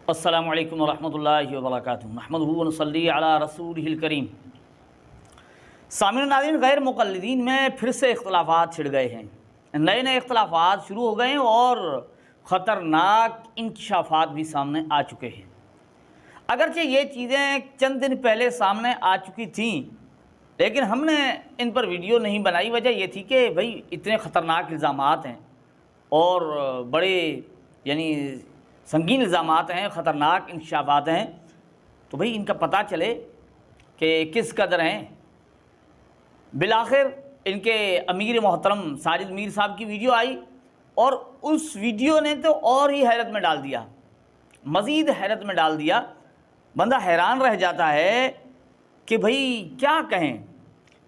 السلام علیکم ورحمۃ اللہ وبرکاتہ۔ نحمدہ و نصلی علی رسولہ الکریم۔ سامعین ناظرین، غیر مقلدین میں پھر سے اختلافات چھڑ گئے ہیں، نئے نئے اختلافات شروع ہو گئے ہیں اور خطرناک انکشافات بھی سامنے آ چکے ہیں۔ اگرچہ یہ چیزیں چند دن پہلے سامنے آ چکی تھیں، لیکن ہم نے ان پر ویڈیو نہیں بنائی۔ وجہ یہ تھی کہ بھئی اتنے خطرناک الزامات ہیں اور بڑے سنگین الزامات ہیں، خطرناک انکشافات ہیں، تو بھئی ان کا پتہ چلے کہ کس قدر ہیں۔ بالآخر ان کے امیر محترم ساجد میر صاحب کی ویڈیو آئی اور اس ویڈیو نے تو اور ہی حیرت میں ڈال دیا، مزید حیرت میں ڈال دیا۔ بندہ حیران رہ جاتا ہے کہ بھئی کیا کہیں۔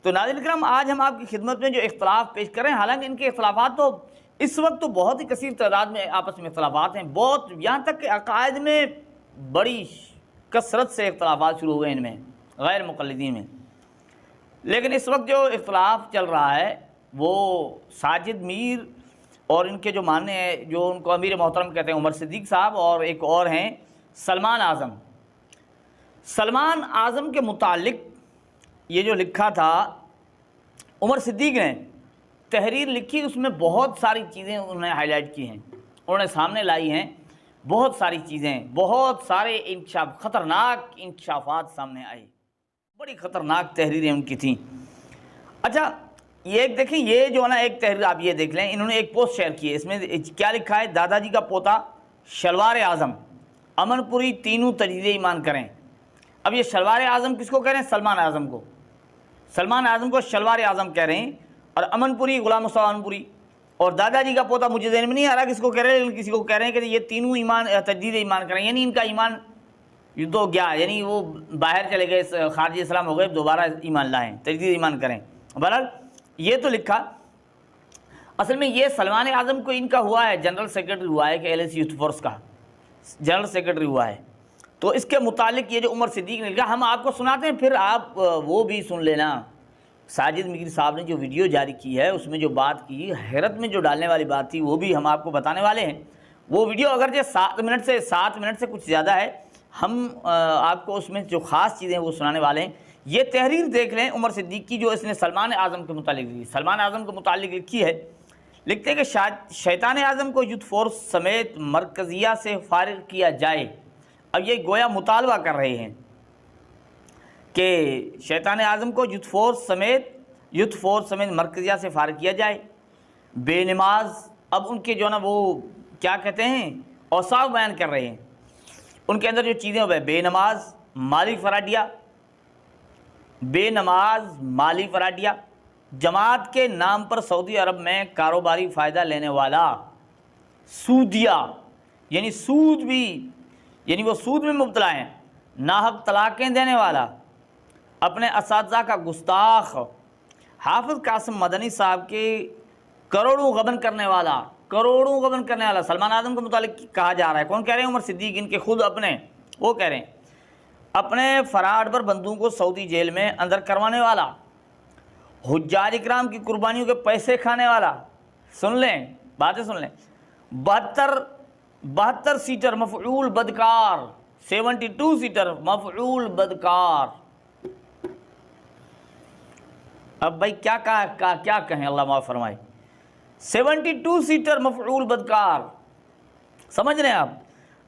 تو ناظرین کرام، آج ہم آپ کی خدمت میں جو اختلاف پیش کر رہے ہیں، حالانکہ ان کے اختلافات تو اس وقت تو بہت ہی کثیر تعداد میں آپس میں اختلافات ہیں، بہت یہاں تک کہ عقائد میں بڑی کثرت سے اختلافات شروع ہوئے ان میں، غیر مقلدین میں۔ لیکن اس وقت جو اختلاف چل رہا ہے وہ ساجد میر اور ان کے جو ماننے ہیں، جو ان کو امیر محترم کہتے ہیں، عمر صدیق صاحب، اور ایک اور ہیں سلمان اعظم۔ سلمان اعظم کے متعلق یہ جو لکھا تھا عمر صدیق نے، تحریر لکھی، اس میں بہت ساری چیزیں انہوں نے ہائی لائٹ کی ہیں، انہوں نے سامنے لائی ہیں، بہت ساری چیزیں، بہت سارے خطرناک انکشافات سامنے آئے، بڑی خطرناک تحریریں ان کی تھیں۔ اچھا، یہ ایک دیکھیں، یہ جو ہے نا ایک تحریر آپ یہ دیکھ لیں، انہوں نے ایک پوسٹ شیئر کی ہے، اس میں کیا لکھا ہے؟ دادا جی کا پوتا شلوار اعظم، امن پوری تینوں تجدید ایمان کریں۔ اب یہ شلوار اعظم کس کو کہہ رہے ہیں؟ سلمان اعظم کو۔ سلمان اعظم کو شلوار اعظم کہہ رہے ہیں، اور امن پوری غلام مصطفیٰ امن پوری، اور دادا جی کا پوتا مجھے ذہن میں نہیں آ رہا کس کو کہہ رہے ہیں، لیکن کسی کو کہہ رہے ہیں کہ یہ تینوں ایمان تجدید ایمان کریں، یعنی ان کا ایمان تو گیا، یعنی وہ باہر چلے گئے، خارجی اسلام ہو گئے، دوبارہ ایمان لائیں، تجدید ایمان کریں۔ بہرحال یہ تو لکھا، اصل میں یہ سلمان اعظم کو ان کا ہوا ہے، جنرل سیکرٹری ہوا ہے کہ ایل ایس یوتھ فورس کا جنرل سیکرٹری ہوا ہے۔ تو اس کے متعلق یہ جو عمر صدیق نے لکھا، ہم آپ کو سناتے ہیں، پھر آپ وہ بھی سن لینا۔ ساجد میر صاحب نے جو ویڈیو جاری کی ہے، اس میں جو بات کی، حیرت میں جو ڈالنے والی بات تھی، وہ بھی ہم آپ کو بتانے والے ہیں۔ وہ ویڈیو اگرچہ 7 منٹ سے کچھ زیادہ ہے، ہم آپ کو اس میں جو خاص چیزیں وہ سنانے والے ہیں۔ یہ تحریر دیکھ لیں عمر صدیق کی، جو اس نے سلمان اعظم کے متعلق لکھی، سلمان اعظم کے متعلق لکھی ہے۔ لکھتے ہیں کہ شیطان اعظم کو یوتھ فورس سمیت مرکزیہ سے فارغ کیا جائے۔ اب یہ گویا مطالبہ کر رہے ہیں کہ شیطان اعظم کو یوتھ فورس سمیت مرکزیہ سے فارغ کیا جائے۔ بے نماز، اب ان کے جو نا وہ کیا کہتے ہیں، اوصاف بیان کر رہے ہیں، ان کے اندر جو چیزیں ہوئے، بے نماز، مالی فراڈیا، جماعت کے نام پر سعودی عرب میں کاروباری فائدہ لینے والا، سودیا، یعنی سود بھی، یعنی وہ سود میں مبتلا ہیں، ناحق طلاقیں دینے والا، اپنے اساتذہ کا گستاخ، حافظ قاسم مدنی صاحب کے کروڑوں غبن کرنے والا، سلمان اعظم کے متعلق کہا جا رہا ہے۔ کون کہہ رہے ہیں؟ عمر صدیق، ان کے خود اپنے وہ کہہ رہے ہیں، اپنے فراڈ پر بندوں کو سعودی جیل میں اندر کروانے والا، حجاج اکرام کی قربانیوں کے پیسے کھانے والا۔ سن لیں، باتیں سن لیں۔ 72 سیٹر مفعول بدکار، 72 سیٹر مفعول بدکار۔ اب بھائی کیا کہیں، اللہ معاف فرمائے۔ 72 سیٹر مفعول بدکار، سمجھ رہے ہیں آپ؟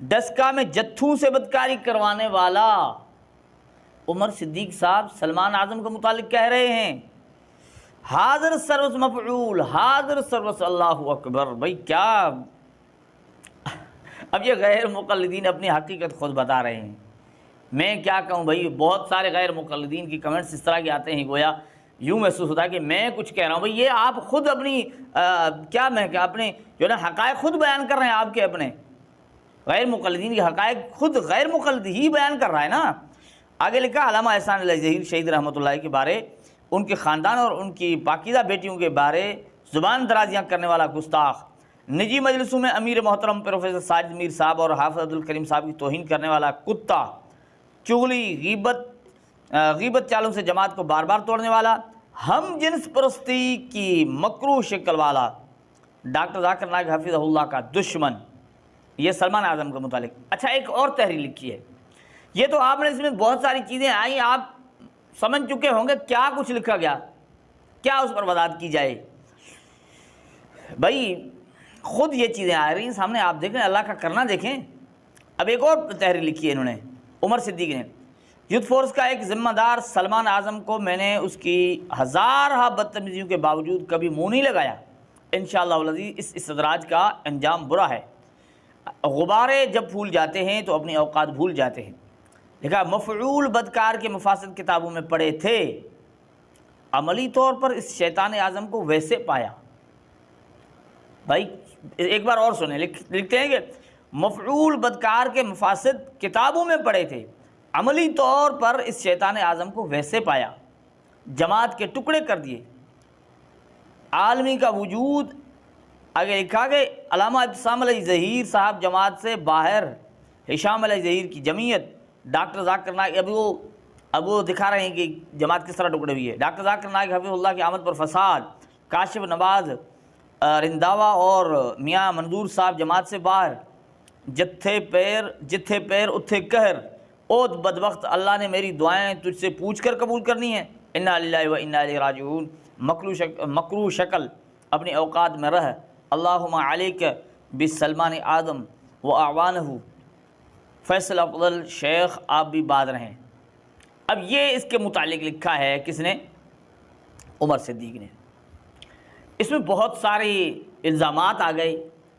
ڈسکا میں جتھوں سے بدکاری کروانے والا عمر صدیق صاحب سلمان اعظم کے متعلق کہہ رہے ہیں، حاضر سروس مفعول، حاضر سروس، اللہ اکبر۔ بھائی کیا، اب یہ غیر مقلدین اپنی حقیقت خود بتا رہے ہیں، میں کیا کہوں بھائی۔ بہت سارے غیر مقلدین کی کمنٹس اس طرح کے آتے ہیں، گویا یوں محسوس ہوتا ہے کہ میں کچھ کہہ رہا ہوں۔ بھئی یہ آپ خود اپنی اپنے جو نا حقائق خود بیان کر رہے ہیں، آپ کے اپنے غیر مقلدین کی حقائق خود غیر مقلد ہی بیان کر رہا ہے نا۔ آگے لکھا، علامہ احسان اللہ ظہیر شہید رحمۃ اللہ کے بارے، ان کے خاندان اور ان کی پاکیزہ بیٹیوں کے بارے زبان درازیاں کرنے والا گستاخ، نجی مجلسوں میں امیر محترم پروفیسر ساجد میر صاحب اور حافظ عبدالکریم صاحب کی توہین کرنے والا کتا، چغلی، غیبت چالوں سے جماعت کو بار بار توڑنے والا، ہم جنس پرستی کی مکروہ شکل والا، ڈاکٹر ذاکر نائک حفظہ اللہ کا دشمن، یہ سلمان اعظم کے متعلق۔ اچھا ایک اور تحریر لکھی ہے، یہ تو آپ نے اس میں بہت ساری چیزیں آئیں، آپ سمجھ چکے ہوں گے کیا کچھ لکھا گیا، کیا اس پر وضاحت کی جائے۔ بھائی خود یہ چیزیں آ رہی ہیں سامنے، آپ دیکھیں، اللہ کا کرنا دیکھیں۔ اب ایک اور تحریر لکھی ہے انہوں نے، عمر صدیق نے، یوتھ فورس کا ایک ذمہ دار سلمان اعظم کو میں نے اس کی ہزارہ بدتمیزیوں کے باوجود کبھی منہ نہیں لگایا، انشاءاللہ العزیز اس استدراج کا انجام برا ہے۔ غبارے جب پھول جاتے ہیں تو اپنی اوقات بھول جاتے ہیں۔ لکھا مفعول بدکار کے مفاسد کتابوں میں پڑھے تھے، عملی طور پر اس شیطان اعظم کو ویسے پایا۔ بھائی ایک بار اور سنیں، لکھتے ہیں کہ مفعول بدکار کے مفاسد کتابوں میں پڑھے تھے، عملی طور پر اس شیطان اعظم کو ویسے پایا، جماعت کے ٹکڑے کر دیے، عالمی کا وجود۔ آگے لکھا کہ علامہ ابتسام علیہ ظہیر صاحب جماعت سے باہر، ہشام علیہ ظہیر کی جمعیت، ڈاکٹر ذاکر نائک، اب وہ دکھا رہے ہیں کہ جماعت کس طرح ٹکڑے ہوئی ہے۔ ڈاکٹر ذاکر نائک حفظہ اللہ کی آمد پر فساد، کاشف نواز رنداوا اور میاں منظور صاحب جماعت سے باہر، جتھے پیر اتھے قہر، اوت بدبخت اللہ نے میری دعائیں تجھ سے پوچھ کر قبول کرنی ہیں، انا للہ و انا الیہ راجعون، مکروہ شکل اپنی اوقات میں رہ، اللہم علیک بسلمان اعظم و اعوانہ، فیصل افضل شیخ آپ بھی بعد رہیں۔ اب یہ اس کے متعلق لکھا ہے کس نے؟ عمر صدیق نے۔ اس میں بہت سارے الزامات آ گئے،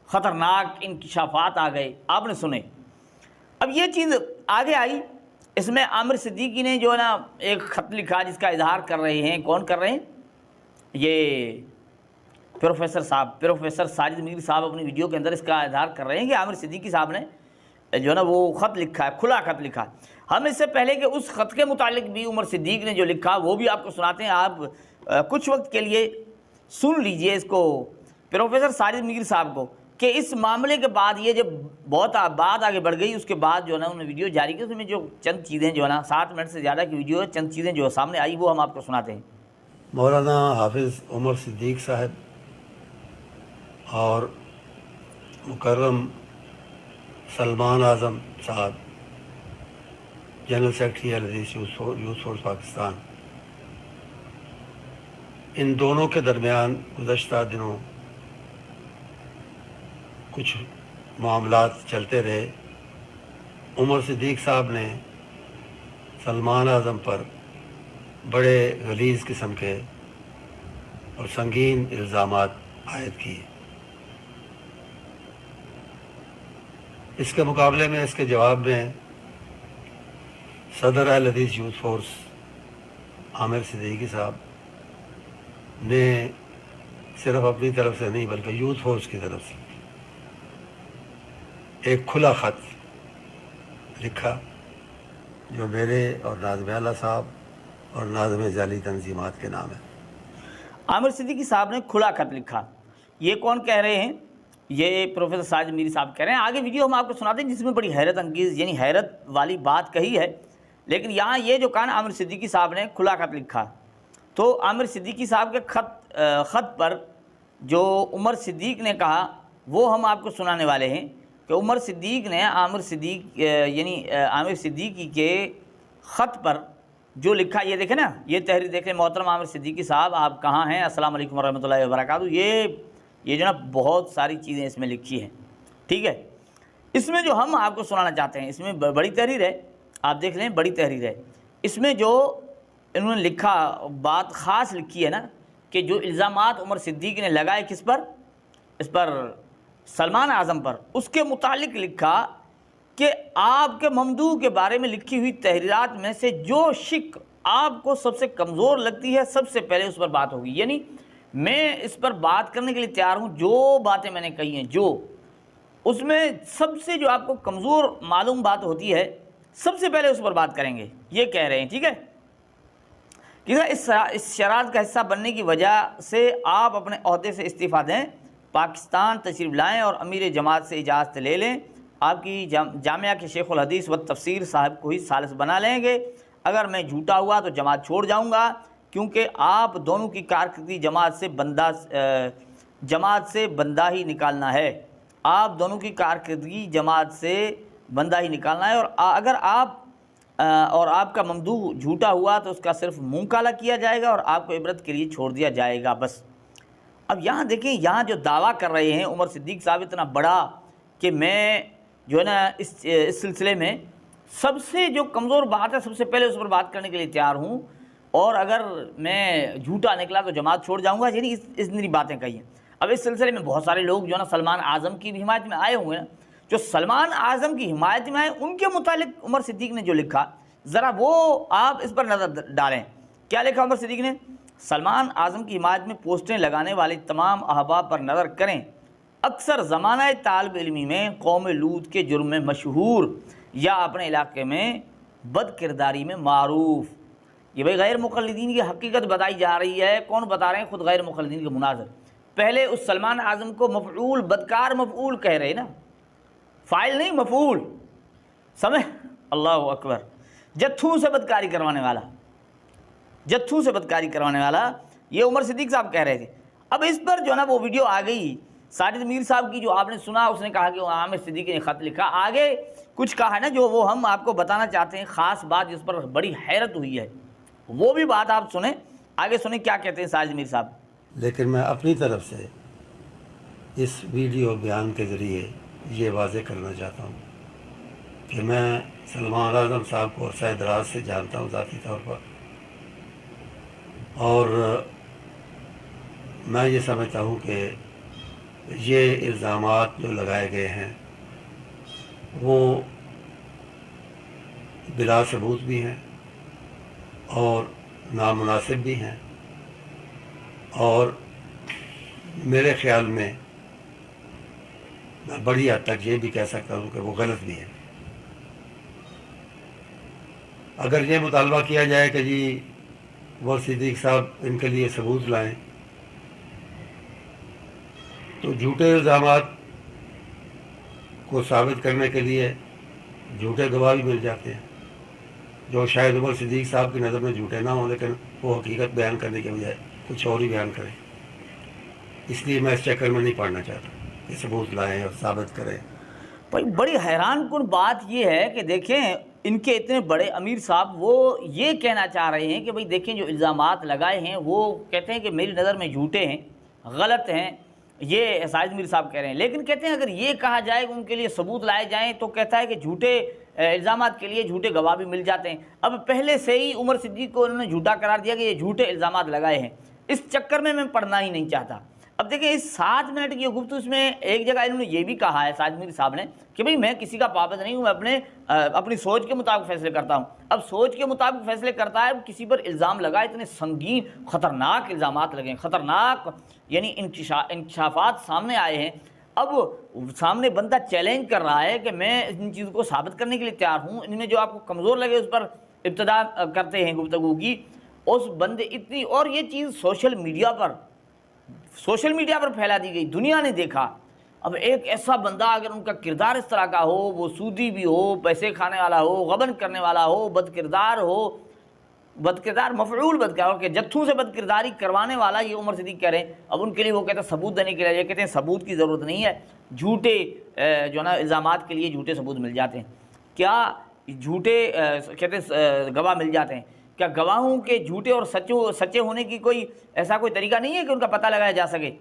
خطرناک انکشافات آ گئے، آپ نے سنے۔ اب یہ چیز آگے آئی، اس میں عامر صدیقی نے جو ہے نا ایک خط لکھا جس کا اظہار کر رہے ہیں، کون کر رہے ہیں؟ یہ پروفیسر ساجد میر صاحب اپنی ویڈیو کے اندر اس کا اظہار کر رہے ہیں کہ عامر صدیقی صاحب نے جو ہے نا وہ خط لکھا ہے، کھلا خط لکھا۔ ہم اس سے پہلے کہ اس خط کے متعلق بھی عمر صدیق نے جو لکھا وہ بھی آپ کو سناتے ہیں، آپ کچھ وقت کے لیے سن لیجئے اس کو، پروفیسر ساجد میر صاحب کو، کہ اس معاملے کے بعد یہ جب بہت بات آگے بڑھ گئی، اس کے بعد جو ہے نا انہوں نے ویڈیو جاری کی، اس میں جو چند چیزیں جو ہے نا 7 منٹ سے زیادہ کی ویڈیو ہے، چند چیزیں جو سامنے آئی وہ ہم آپ کو سناتے ہیں۔ مولانا حافظ عمر صدیق صاحب اور مکرم سلمان اعظم صاحب، جنرل سیکرٹری الحدیث یوتھ فورس پاکستان، ان دونوں کے درمیان گزشتہ دنوں کچھ معاملات چلتے رہے۔ عمر صدیق صاحب نے سلمان اعظم پر بڑے غلیظ قسم کے اور سنگین الزامات عائد کیے۔ اس کے مقابلے میں، اس کے جواب میں صدر اہل حدیث یوتھ فورس عامر صدیقی صاحب نے صرف اپنی طرف سے نہیں بلکہ یوتھ فورس کی طرف سے ایک کھلا خط لکھا جو میرے اور ناظم اعلیٰ صاحب اور ناظم جعلی تنظیمات کے نام ہے۔ عامر صدیقی صاحب نے کھلا خط لکھا، یہ کون کہہ رہے ہیں؟ یہ پروفیسر ساجد میری صاحب کہہ رہے ہیں۔ آگے ویڈیو ہم آپ کو سناتے ہیں جس میں بڑی حیرت انگیز یعنی حیرت والی بات کہی ہے، لیکن یہاں یہ جو کہا نا عامر صدیقی صاحب نے کھلا خط لکھا، تو عامر صدیقی صاحب کے خط پر جو عمر صدیق نے کہا وہ ہم آپ کو سنانے والے ہیں کہ عمر صدیق نے عامر صدیقی کے خط پر جو لکھا، یہ دیکھیں نا، یہ تحریر دیکھیں، محترم عامر صدیقی صاحب آپ کہاں ہیں؟ السلام علیکم ورحمۃ اللہ وبرکاتہ۔ یہ جو نا بہت ساری چیزیں اس میں لکھی ہیں، ٹھیک ہے۔ اس میں جو ہم آپ کو سنانا چاہتے ہیں، اس میں بڑی تحریر ہے، آپ دیکھ لیں، بڑی تحریر ہے۔ اس میں جو انہوں نے لکھا، بات خاص لکھی ہے نا کہ جو الزامات عمر صدیق نے لگائے کس پر؟ اس پر سلمان اعظم پر، اس کے متعلق لکھا کہ آپ کے ممدوح کے بارے میں لکھی ہوئی تحریرات میں سے جو شق آپ کو سب سے کمزور لگتی ہے سب سے پہلے اس پر بات ہوگی، یعنی میں اس پر بات کرنے کے لیے تیار ہوں، جو باتیں میں نے کہی ہیں، جو اس میں سب سے جو آپ کو کمزور معلوم بات ہوتی ہے سب سے پہلے اس پر بات کریں گے، یہ کہہ رہے ہیں، ٹھیک ہے۔ اس شرائط کا حصہ بننے کی وجہ سے آپ اپنے عہدے سے استعفیٰ دیں، پاکستان تشریف لائیں اور امیر جماعت سے اجازت لے لیں، آپ کی جامعہ کے شیخ الحدیث و تفسیر صاحب کو ہی ثالث بنا لیں گے، اگر میں جھوٹا ہوا تو جماعت چھوڑ جاؤں گا، کیونکہ آپ دونوں کی کارکردگی جماعت سے بندہ ہی نکالنا ہے، آپ دونوں کی کارکردگی جماعت سے بندہ ہی نکالنا ہے، اور اگر آپ کا ممدوح جھوٹا ہوا تو اس کا صرف منہ کالا کیا جائے گا اور آپ کو عبرت کے لیے چھوڑ دیا جائے گا بس۔ اب یہاں دیکھیں، یہاں جو دعویٰ کر رہے ہیں عمر صدیق صاحب اتنا بڑا کہ میں جو ہے نا اس سلسلے میں سب سے جو کمزور بات ہے سب سے پہلے اس پر بات کرنے کے لیے تیار ہوں، اور اگر میں جھوٹا نکلا تو جماعت چھوڑ جاؤں گا، یعنی اتنی باتیں کہی ہیں۔ اب اس سلسلے میں بہت سارے لوگ جو ہے نا سلمان اعظم کی بھی حمایت میں آئے ہوئے ہیں، جو سلمان اعظم کی حمایت میں آئے ان کے متعلق عمر صدیق نے جو لکھا ذرا وہ آپ اس پر نظر ڈالیں۔ کیا لکھا عمر صدیق نے؟ سلمان اعظم کی حمایت میں پوسٹیں لگانے والے تمام احباب پر نظر کریں، اکثر زمانہ طالب علمی میں قوم لوط کے جرم میں مشہور یا اپنے علاقے میں بد کرداری میں معروف۔ یہ بھائی غیر مقلدین کی حقیقت بتائی جا رہی ہے، کون بتا رہے ہیں؟ خود غیر مقلدین کے مناظر۔ پہلے اس سلمان اعظم کو مفعول، بدکار مفعول کہہ رہے نا، فاعل نہیں مفعول، سمجھ؟ اللہ اکبر، جتھوں سے بدکاری کروانے والا، جتھوں سے بدکاری کروانے والا، یہ عمر صدیق صاحب کہہ رہے تھے۔ اب اس پر جو ہے نا وہ ویڈیو آ گئی ساجد میر صاحب کی، جو آپ نے سنا، اس نے کہا کہ وہ عامر صدیقی نے خط لکھا، آگے کچھ کہا ہے نا جو وہ ہم آپ کو بتانا چاہتے ہیں، خاص بات جس پر بڑی حیرت ہوئی ہے، وہ بھی بات آپ سنیں، آگے سنیں کیا کہتے ہیں ساجد میر صاحب۔ لیکن میں اپنی طرف سے اس ویڈیو بیان کے ذریعے یہ واضح کرنا چاہتا ہوں کہ میں سلمان اعظم صاحب کو عرصہ دراز سے جانتا ہوں ذاتی طور پر، اور میں یہ سمجھتا ہوں کہ یہ الزامات جو لگائے گئے ہیں وہ بلا ثبوت بھی ہیں اور نامناسب بھی ہیں، اور میرے خیال میں بڑی حد تک یہ بھی کہہ سکتا ہوں کہ وہ غلط بھی ہے۔ اگر یہ مطالبہ کیا جائے کہ جی عمر صدیق صاحب ان کے لیے ثبوت لائیں، تو جھوٹے الزامات کو ثابت کرنے کے لیے جھوٹے گواہ بھی مل جاتے ہیں، جو شاید عمر صدیق صاحب کی نظر میں جھوٹے نہ ہوں، لیکن وہ حقیقت بیان کرنے کے بجائے کچھ اور ہی بیان کریں۔ اس لیے میں اس چکر میں نہیں پڑنا چاہتا کہ ثبوت لائیں اور ثابت کریں۔ بھائی بڑی حیران کن بات یہ ہے کہ دیکھیں ان کے اتنے بڑے امیر صاحب وہ یہ کہنا چاہ رہے ہیں کہ بھئی دیکھیں جو الزامات لگائے ہیں وہ کہتے ہیں کہ میری نظر میں جھوٹے ہیں، غلط ہیں، یہ ساجد میر صاحب کہہ رہے ہیں، لیکن کہتے ہیں اگر یہ کہا جائے کہ ان کے لیے ثبوت لائے جائیں تو کہتا ہے کہ جھوٹے الزامات کے لیے جھوٹے گواہ بھی مل جاتے ہیں۔ اب پہلے سے ہی عمر صدیق کو انہوں نے جھوٹا قرار دیا کہ یہ جھوٹے الزامات لگائے ہیں، اس چکر میں پڑھنا ہی نہیں چاہتا۔ اب دیکھیں اس 7 منٹ کی گفتگو، اس میں ایک جگہ انہوں نے یہ بھی کہا ہے ساجد میر صاحب نے کہ بھئی میں کسی کا پابند نہیں ہوں، میں اپنی سوچ کے مطابق فیصلے کرتا ہوں۔ اب سوچ کے مطابق فیصلے کرتا ہے، کسی پر الزام لگا، اتنے سنگین خطرناک الزامات لگے ہیں، خطرناک یعنی انکشافات سامنے آئے ہیں۔ اب سامنے بندہ چیلنج کر رہا ہے کہ میں ان چیزوں کو ثابت کرنے کے لیے تیار ہوں، ان میں جو آپ کو کمزور لگے اس پر ابتدا کرتے ہیں گفتگو کی، اس بندے اتنی، اور یہ چیز سوشل میڈیا پر پھیلا دی گئی، دنیا نے دیکھا۔ اب ایک ایسا بندہ اگر ان کا کردار اس طرح کا ہو، وہ سودی بھی ہو، پیسے کھانے والا ہو، غبن کرنے والا ہو، بد کردار مفعول بدکار، کہ جتھوں سے بد کرداری کروانے والا، یہ عمر صدیق کہہ رہے ہیں۔ اب ان کے لیے وہ کہتے ہیں ثبوت دینے کے لیے، یہ کہتے ہیں ثبوت کی ضرورت نہیں ہے، جھوٹے جو نا الزامات کے لیے جھوٹے ثبوت مل جاتے ہیں۔ کیا جھوٹے کہتے ہیں گواہ مل جاتے ہیں؟ کیا گواہوں کے جھوٹے اور سچے ہونے کی ایسا کوئی طریقہ نہیں ہے کہ ان کا پتہ لگایا جا سکے؟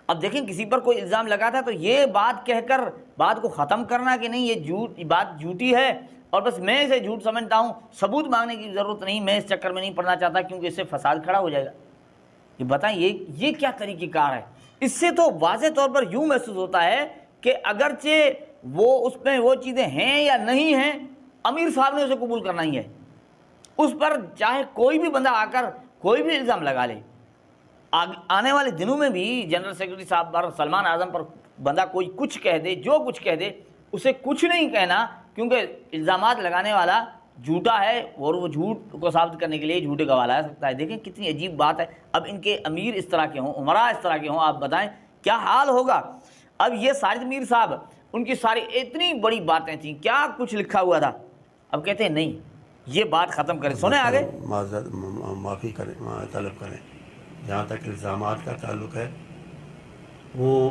اب دیکھیں کسی پر کوئی الزام لگا تھا تو یہ بات کہہ کر بات کو ختم کرنا کہ نہیں یہ بات جھوٹی ہے اور بس میں اسے جھوٹ سمجھتا ہوں، ثبوت مانگنے کی ضرورت نہیں، میں اس چکر میں نہیں پڑنا چاہتا کیونکہ اس سے فساد کھڑا ہو جائے گا۔ یہ بتائیں یہ کیا طریقہ کار ہے؟ اس سے تو واضح طور پر یوں محسوس ہوتا ہے کہ اگرچہ وہ اس میں وہ چیزیں ہیں یا نہیں ہیں، امیر صاحب نے اسے قبول کرنا ہی ہے۔ اس پر چاہے کوئی بھی بندہ آ کر کوئی بھی الزام لگا لے، آنے والے دنوں میں بھی جنرل سیکرٹری صاحب پر، سلمان اعظم پر بندہ کوئی کچھ کہہ دے، جو کچھ کہہ دے، اسے کچھ نہیں کہنا کیونکہ الزامات لگانے والا جھوٹا ہے اور وہ جھوٹ کو ثابت کرنے کے لیے جھوٹے گواہ لا سکتا ہے۔ دیکھیں کتنی عجیب بات ہے۔ اب ان کے امیر اس طرح کے ہوں، عمراء اس طرح کے ہوں، آپ بتائیں کیا حال ہوگا؟ اب یہ ساجد میر صاحب، ان کی ساری اتنی بڑی باتیں تھیں، کیا کچھ لکھا ہوا تھا، اب کہتے ہیں نہیں یہ بات ختم کریں۔ سنیں آگے، معافی کریں، طلب کریں۔ جہاں تک الزامات کا تعلق ہے، وہ